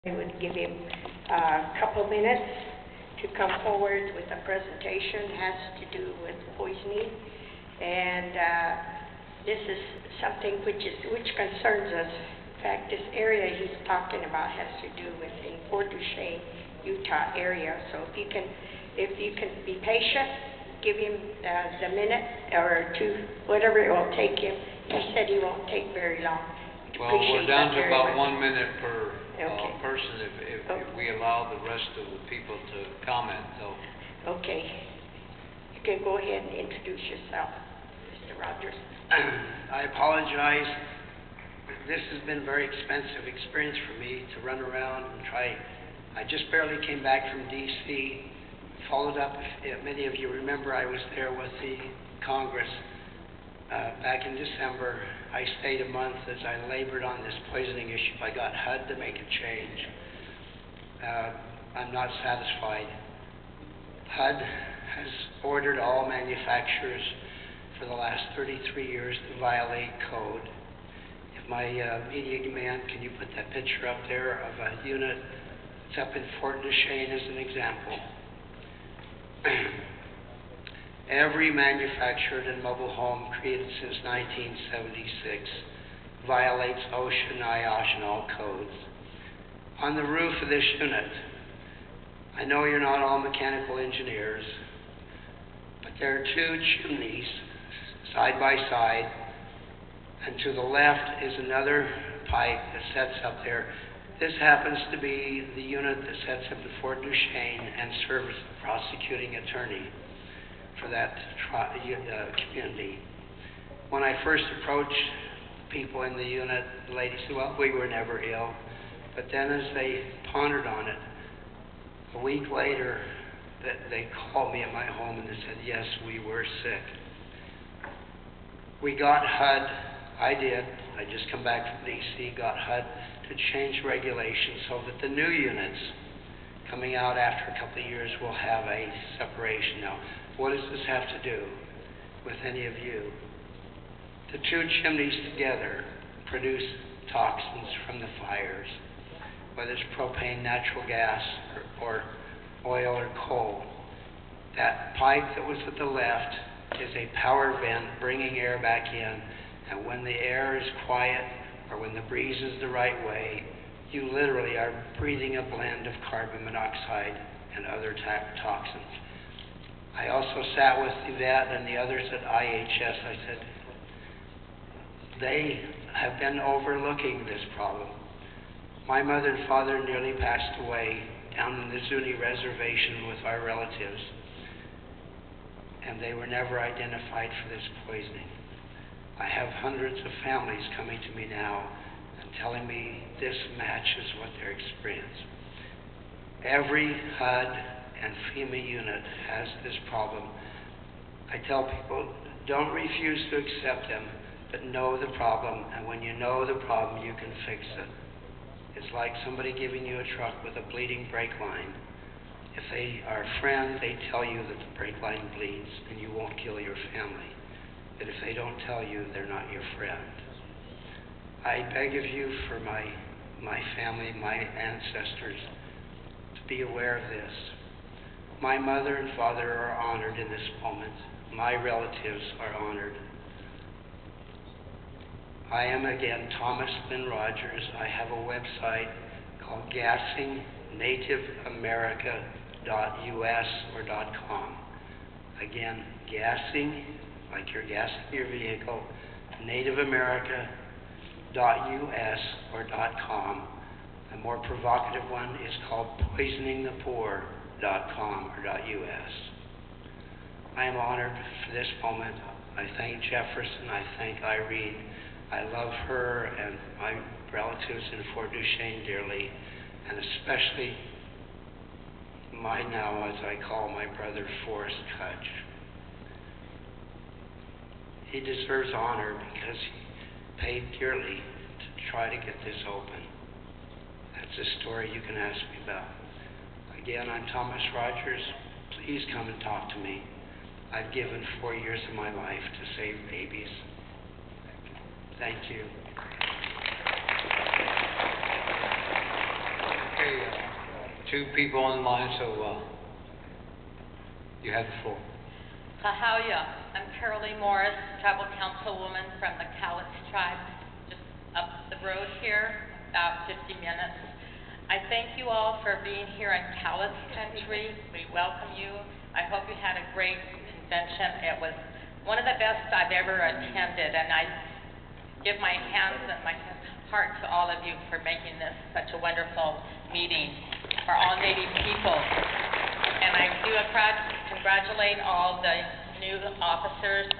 I would give him a couple minutes to come forward with a presentation. It has to do with poisoning, and this is something which concerns us. In fact, this area he's talking about has to do with in Fort Duchesne, Utah area. So if you can be patient, give him the minute or two, whatever it will take him. He said he won't take very long. Well, we're down to about 1 minute per person if we allow the rest of the people to comment. So. Okay. You can go ahead and introduce yourself, Mr. Rogers. I apologize. This has been a very expensive experience for me to run around and try. I just barely came back from D.C., followed up, if many of you remember, I was there with the Congress back in December. I stayed a month as I labored on this poisoning issue. I got HUD to make a change. I'm not satisfied. HUD has ordered all manufacturers for the last 33 years to violate code. If my media man, can you put that picture up there of a unit that's up in Fort Duchesne as an example? Every manufactured and mobile home created since 1976 violates OSHA, NIOSH, and all codes. On the roof of this unit, I know you're not all mechanical engineers, but there are two chimneys side by side, and to the left is another pipe that sets up there. This happens to be the unit that sets up at Fort Duchesne and serves the prosecuting attorney for that community. When I first approached people in the unit, the lady said, well, we were never ill. But then as they pondered on it, a week later, they called me at my home and they said, yes, we were sick. We got HUD, I did, I just come back from D.C., got HUD to change regulations so that the new units coming out after a couple of years will have a separation. Now, what does this have to do with any of you? The two chimneys together produce toxins from the fires, whether it's propane, natural gas, or oil or coal. That pipe that was at the left is a power vent bringing air back in, and when the air is quiet or when the breeze is the right way, you literally are breathing a blend of carbon monoxide and other toxins. I also sat with Yvette and the others at IHS. I said, they have been overlooking this problem. My mother and father nearly passed away down in the Zuni reservation with our relatives, and they were never identified for this poisoning. I have hundreds of families coming to me now and telling me this matches what they're experiencing. Every HUD and FEMA unit has this problem. I tell people, don't refuse to accept them, but know the problem, and when you know the problem, you can fix it. It's like somebody giving you a truck with a bleeding brake line. If they are a friend, they tell you that the brake line bleeds, and you won't kill your family. But if they don't tell you, they're not your friend. I beg of you for my family, my ancestors, to be aware of this. My mother and father are honored in this moment. My relatives are honored. I am again Thomas Lynn Rogers. I have a website called GassingNativeAmerica.us or .com. Again, gassing, like you're gassing your vehicle, NativeAmerica.us or .com. A more provocative one is called PoisoningThePoor.com or .us. I am honored for this moment. I thank Jefferson. I thank Irene. I love her and my relatives in Fort Duchesne dearly, and especially my now, as I call my brother, Forrest Kutch. He deserves honor because he paid dearly to try to get this open. That's a story you can ask me about. Again, I'm Thomas Rogers. Please come and talk to me. I've given 4 years of my life to save babies. Thank you. Okay, two people in line, so you have the floor. Kahauya. I'm Carolee Morris, tribal councilwoman from the Cowlitz tribe, just up the road here, about 50 minutes. I thank you all for being here in Cowlitz country. We welcome you. I hope you had a great convention. It was one of the best I've ever attended, and I give my hands and my heart to all of you for making this such a wonderful meeting for all Native people. And I do congratulate all the new officers